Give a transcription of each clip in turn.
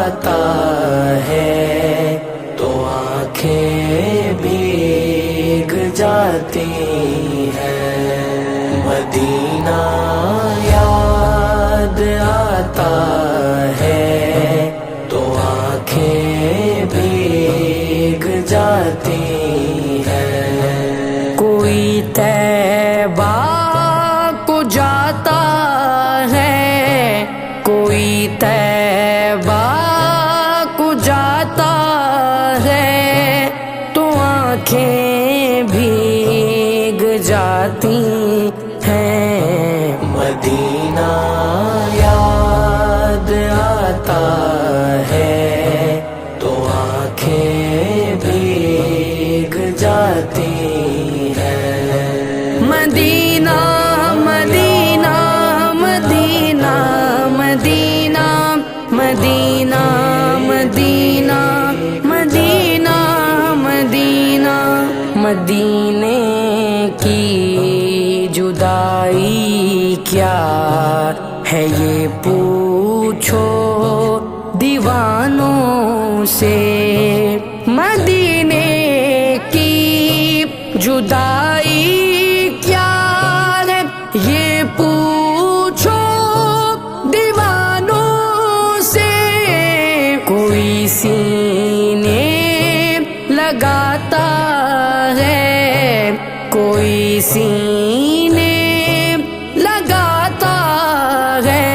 آتا ہے تو آنکھیں بھیگ جاتی ہیں، مدینہ یاد آتا ہے تو آنکھیں بھیگ جاتی ہیں۔ کوئی طیبہ کو جاتا ہے، کوئی طیبہ کو جاتا ہے تو آنکھیں بھیگ جاتی ہیں، مدینہ یاد آتا ہے تو آنکھیں بھیگ جاتی ہیں۔ مدینہ مدینہ مدینہ مدینہ مدینہ مدینہ مدینہ مدینہ، مدینے کی جدائی کیا ہے یہ پوچھو دیوانوں سے، مدینے کی جدائی کیا ہے یہ پوچھو دیوانوں سے، کوئی سینے لگاتا ہے، کوئی سینے لگاتا ہے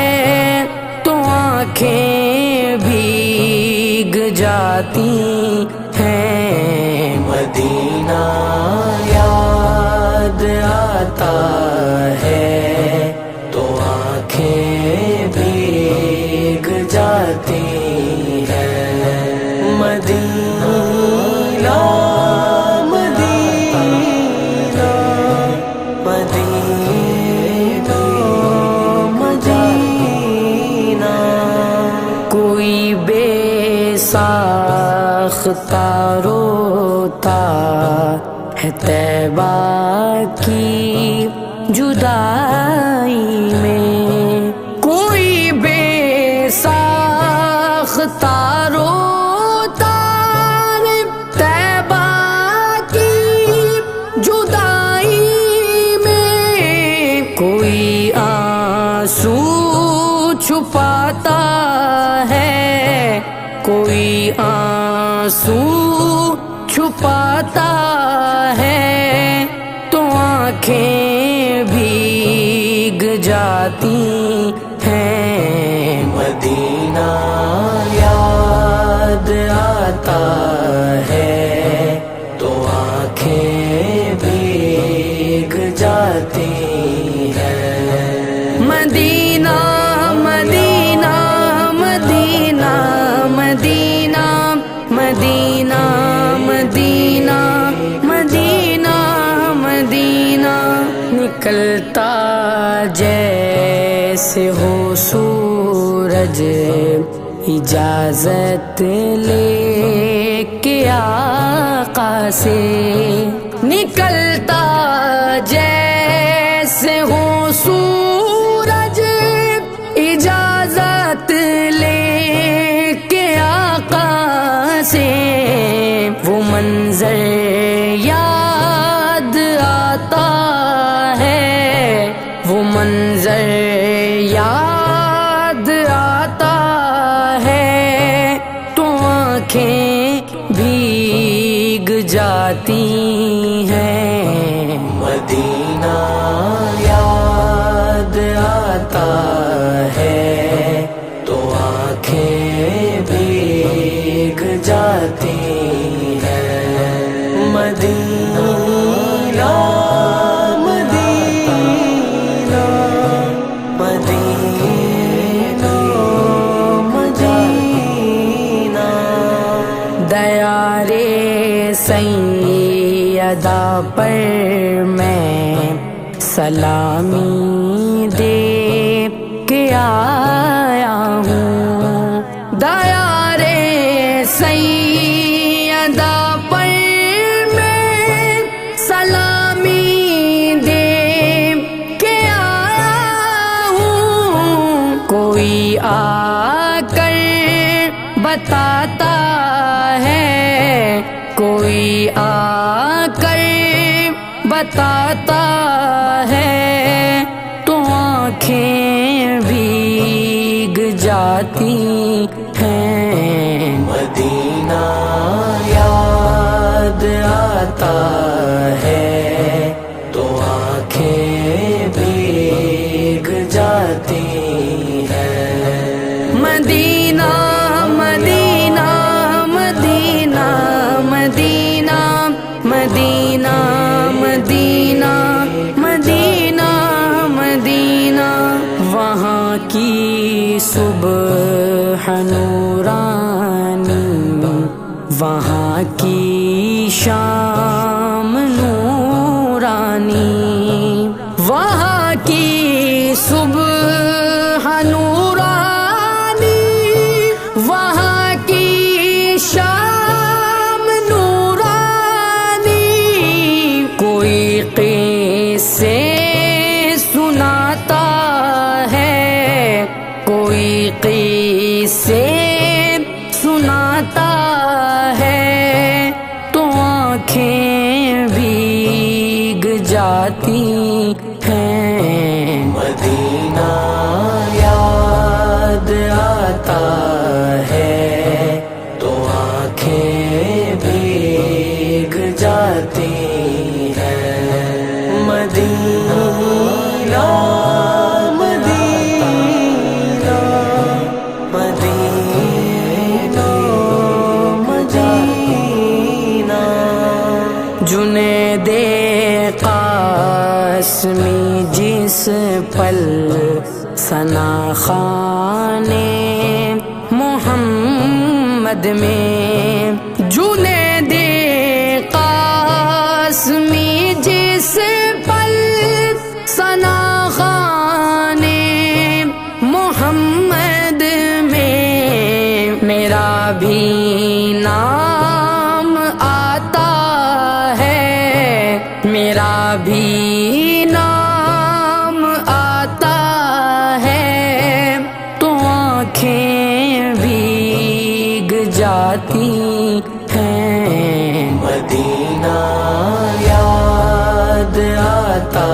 تو آنکھیں بھیگ جاتی ہیں، مدینہ یاد آتا ہے تو آنکھیں بھیگ جاتی ہیں، مدینہ مدینہ مدینہ مدینہ، کوئی بے ساختہ روتا ہے طیبہ کی جدائی میں، کوئی بے ساختہ روتا ہے طیبہ کی جدائی میں، کوئی آنسو چھپاتا ہے، کوئی آنسو چھپاتا ہے تو آنکھیں بھیگ جاتی ہیں، مدینہ یاد آتا ہے تو آنکھیں بھیگ جاتی ہیں، مدینہ مدینہ مدینہ مدینہ مدینہ مدینہ مدینہ مدینہ، نکلتا جیسے ہو سورج اجازت لے کے آقا سے، نکلتا جیسے ہو سورج اجازت لے کے آقا سے، وہ منظر یاد آتا ہے، وہ منظر یاد آتا ہے تو آنکھیں بھیگ جاتی ہیں، مدینہ یاد آتا ہے تو آنکھیں بھیگ جاتی ہیں، مدینہ مدینہ مدینہ مدینہ، دیارے سیدہ پر میں سلامی دے کے آیا ہوں، دیارے سیدہ پر میں سلامی دے کے آیا ہوں، کوئی آ کر بتاتا ہے، کوئی آ کر بتاتا ہے، تو آنکھیں بھیگ جاتی ہیں۔ مدینہ یاد آتا ہے تو آنکھیں بھیگ جاتی ہیں۔ مدینہ مدینہ مدینہ مدینہ مدینہ مدینہ مدینہ مدینہ، وہاں کی صبح نورانی، وہاں کی شام نورانی، وہاں کی صبح نورانی، وہاں کی شام نورانی، کوئی قصے سناتا ہے، کوئی قصے سناتا ہے، تو آنکھیں بھیگ جاتی ہیں۔ مدینہ یاد آتا ہے تو آنکھیں بھیگ جاتی ہیں۔ مدینہ مدینہ مدینہ مدینہ، جنید قاسمی جس پل ثنا خوان محمد میں، جنید قاسمی جس پل ثنا خوان محمد میں، میرا بھی نام آتا ہے، میرا بھی نام آتا ہے، تو آنکھیں بھیگ جاتی ہیں۔ مدینہ یاد آتا